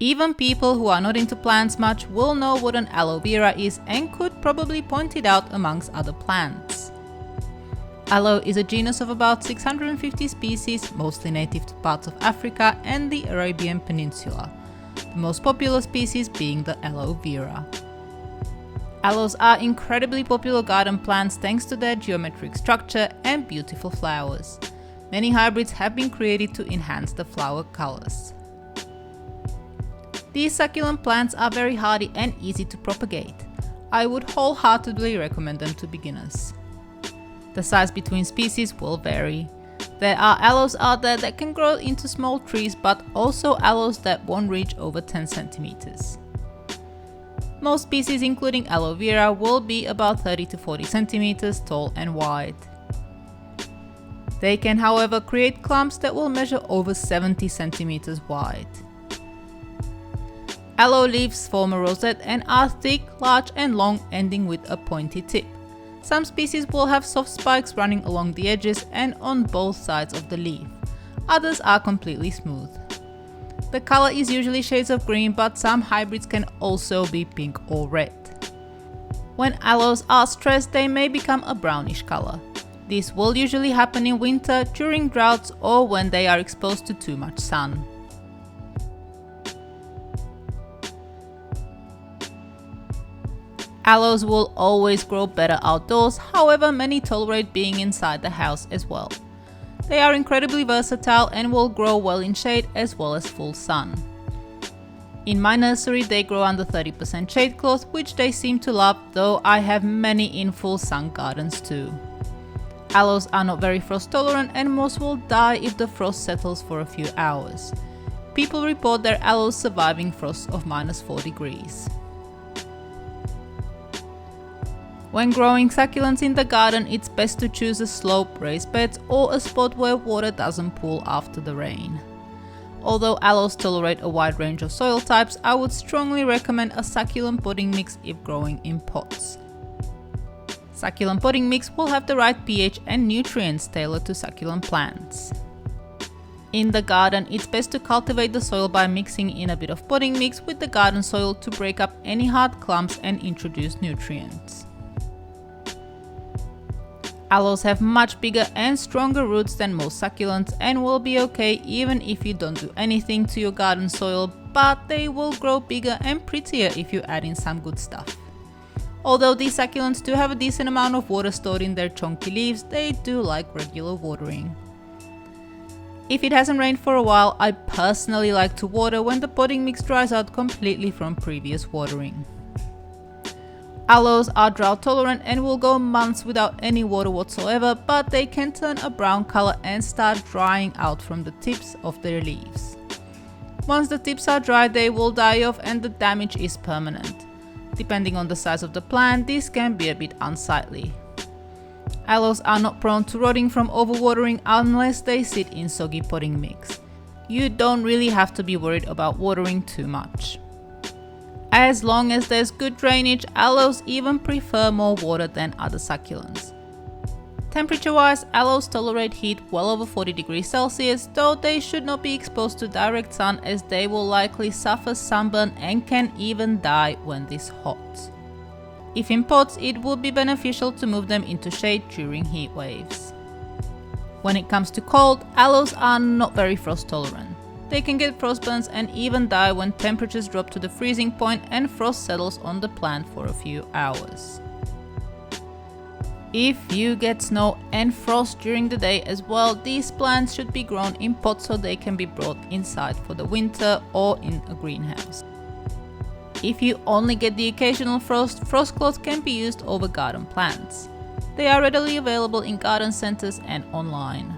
Even people who are not into plants much will know what an aloe vera is and could probably point it out amongst other plants. Aloe is a genus of about 650 species, mostly native to parts of Africa and the Arabian Peninsula, the most popular species being the aloe vera. Aloes are incredibly popular garden plants thanks to their geometric structure and beautiful flowers. Many hybrids have been created to enhance the flower colors. These succulent plants are very hardy and easy to propagate. I would wholeheartedly recommend them to beginners. The size between species will vary. There are aloes out there that can grow into small trees, but also aloes that won't reach over 10 centimeters. Most species, including aloe vera, will be about 30 to 40 centimeters tall and wide. They can, however, create clumps that will measure over 70 centimeters wide. Aloe leaves form a rosette and are thick, large and long, ending with a pointy tip. Some species will have soft spikes running along the edges and on both sides of the leaf. Others are completely smooth. The color is usually shades of green, but some hybrids can also be pink or red. When aloes are stressed, they may become a brownish color. This will usually happen in winter, during droughts, or when they are exposed to too much sun. Aloes will always grow better outdoors, however many tolerate being inside the house as well. They are incredibly versatile and will grow well in shade as well as full sun. In my nursery they grow under 30% shade cloth, which they seem to love, though I have many in full sun gardens too. Aloes are not very frost tolerant and most will die if the frost settles for a few hours. People report their aloes surviving frosts of -4 degrees. When growing succulents in the garden, it's best to choose a slope, raised beds, or a spot where water doesn't pool after the rain. Although aloes tolerate a wide range of soil types, I would strongly recommend a succulent potting mix if growing in pots. Succulent potting mix will have the right pH and nutrients tailored to succulent plants. In the garden, it's best to cultivate the soil by mixing in a bit of potting mix with the garden soil to break up any hard clumps and introduce nutrients. Aloes have much bigger and stronger roots than most succulents and will be okay even if you don't do anything to your garden soil, but they will grow bigger and prettier if you add in some good stuff. Although these succulents do have a decent amount of water stored in their chunky leaves, they do like regular watering. If it hasn't rained for a while, I personally like to water when the potting mix dries out completely from previous watering. Aloes are drought tolerant and will go months without any water whatsoever, but they can turn a brown color and start drying out from the tips of their leaves. Once the tips are dry, they will die off and the damage is permanent. Depending on the size of the plant, this can be a bit unsightly. Aloes are not prone to rotting from overwatering unless they sit in soggy potting mix. You don't really have to be worried about watering too much. As long as there's good drainage, aloes even prefer more water than other succulents. Temperature-wise, aloes tolerate heat well over 40 degrees Celsius, though they should not be exposed to direct sun as they will likely suffer sunburn and can even die when this hot. If in pots, it would be beneficial to move them into shade during heat waves. When it comes to cold, aloes are not very frost tolerant. They can get frostburns and even die when temperatures drop to the freezing point and frost settles on the plant for a few hours. If you get snow and frost during the day as well, these plants should be grown in pots so they can be brought inside for the winter or in a greenhouse. If you only get the occasional frost, frost cloths can be used over garden plants. They are readily available in garden centers and online.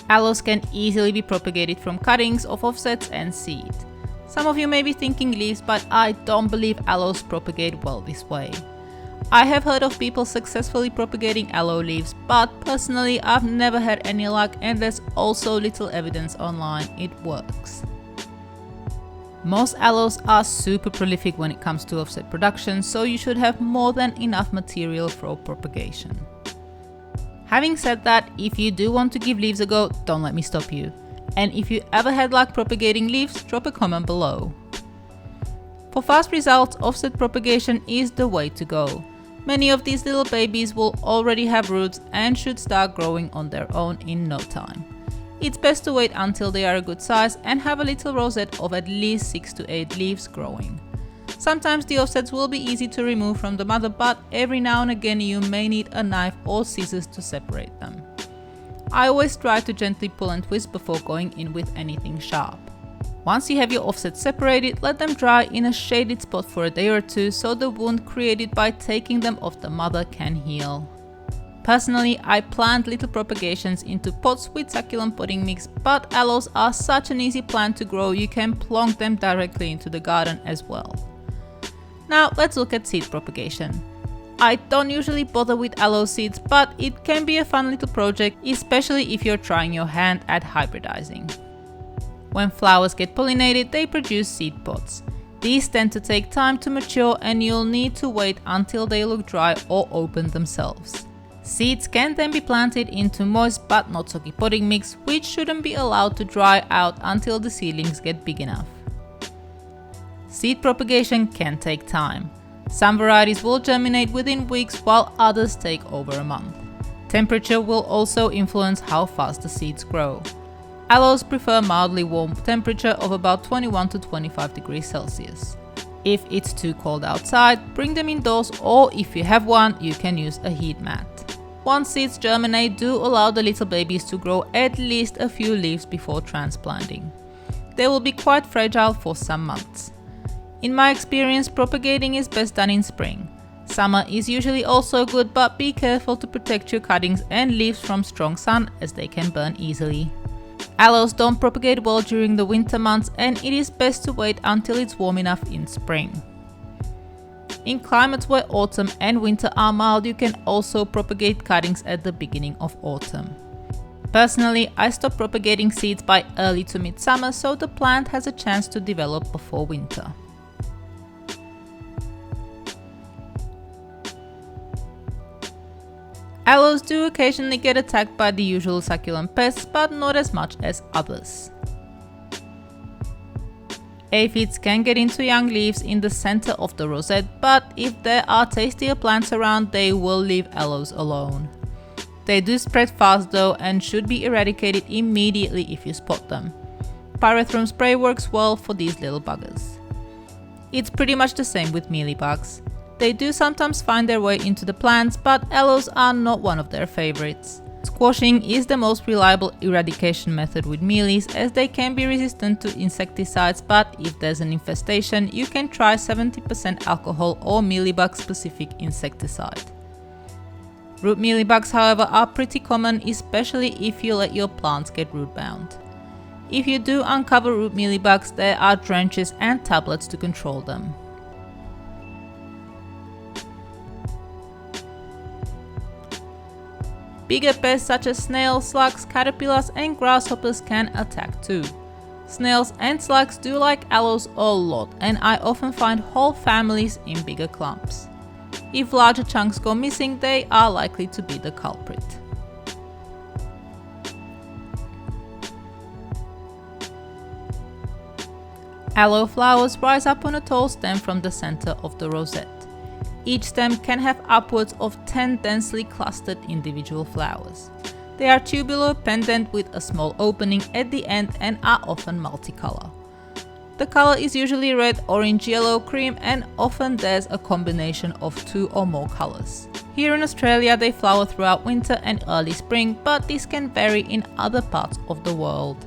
Aloes can easily be propagated from cuttings of offsets and seed. Some of you may be thinking leaves, but I don't believe aloes propagate well this way. I have heard of people successfully propagating aloe leaves, but personally I've never had any luck and there's also little evidence online it works. Most aloes are super prolific when it comes to offset production, so you should have more than enough material for propagation. Having said that, if you do want to give leaves a go, don't let me stop you. And if you ever had luck propagating leaves, drop a comment below. For fast results, offset propagation is the way to go. Many of these little babies will already have roots and should start growing on their own in no time. It's best to wait until they are a good size and have a little rosette of at least 6 to 8 leaves growing. Sometimes the offsets will be easy to remove from the mother, but every now and again you may need a knife or scissors to separate them. I always try to gently pull and twist before going in with anything sharp. Once you have your offsets separated, let them dry in a shaded spot for a day or two so the wound created by taking them off the mother can heal. Personally, I plant little propagations into pots with succulent potting mix, but aloes are such an easy plant to grow you can plonk them directly into the garden as well. Now let's look at seed propagation. I don't usually bother with aloe seeds, but it can be a fun little project, especially if you're trying your hand at hybridizing. When flowers get pollinated, they produce seed pods. These tend to take time to mature and you'll need to wait until they look dry or open themselves. Seeds can then be planted into moist but not soggy potting mix, which shouldn't be allowed to dry out until the seedlings get big enough. Seed propagation can take time. Some varieties will germinate within weeks while others take over a month. Temperature will also influence how fast the seeds grow. Aloes prefer mildly warm temperature of about 21 to 25 degrees Celsius. If it's too cold outside, bring them indoors, or if you have one, you can use a heat mat. Once seeds germinate, do allow the little babies to grow at least a few leaves before transplanting. They will be quite fragile for some months. In my experience, propagating is best done in spring. Summer is usually also good, but be careful to protect your cuttings and leaves from strong sun as they can burn easily. Aloes don't propagate well during the winter months, and it is best to wait until it's warm enough in spring. In climates where autumn and winter are mild, you can also propagate cuttings at the beginning of autumn. Personally, I stop propagating seeds by early to mid-summer so the plant has a chance to develop before winter. Aloes do occasionally get attacked by the usual succulent pests, but not as much as others. Aphids can get into young leaves in the center of the rosette, but if there are tastier plants around, they will leave aloes alone. They do spread fast though and should be eradicated immediately if you spot them. Pyrethrum spray works well for these little buggers. It's pretty much the same with mealybugs. They do sometimes find their way into the plants, but aloes are not one of their favorites. Squashing is the most reliable eradication method with mealies, as they can be resistant to insecticides, but if there's an infestation, you can try 70% alcohol or mealybug specific insecticide. Root mealybugs, however, are pretty common, especially if you let your plants get root bound. If you do uncover root mealybugs, there are drenches and tablets to control them. Bigger pests such as snails, slugs, caterpillars and grasshoppers can attack too. Snails and slugs do like aloes a lot, and I often find whole families in bigger clumps. If larger chunks go missing, they are likely to be the culprit. Aloe flowers rise up on a tall stem from the center of the rosette. Each stem can have upwards of 10 densely clustered individual flowers. They are tubular, pendant with a small opening at the end and are often multicolor. The color is usually red, orange, yellow, cream, and often there's a combination of 2 or more colors. Here in Australia they flower throughout winter and early spring, but this can vary in other parts of the world.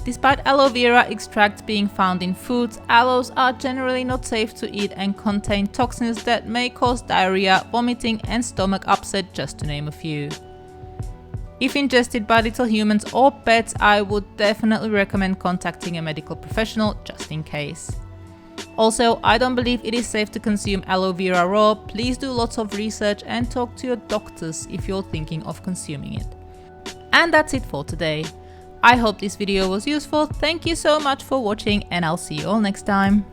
Despite aloe vera extracts being found in foods, aloes are generally not safe to eat and contain toxins that may cause diarrhea, vomiting and stomach upset, just to name a few. If ingested by little humans or pets, I would definitely recommend contacting a medical professional just in case. Also, I don't believe it is safe to consume aloe vera raw. Please do lots of research and talk to your doctors if you're thinking of consuming it. And that's it for today. I hope this video was useful. Thank you so much for watching and I'll see you all next time.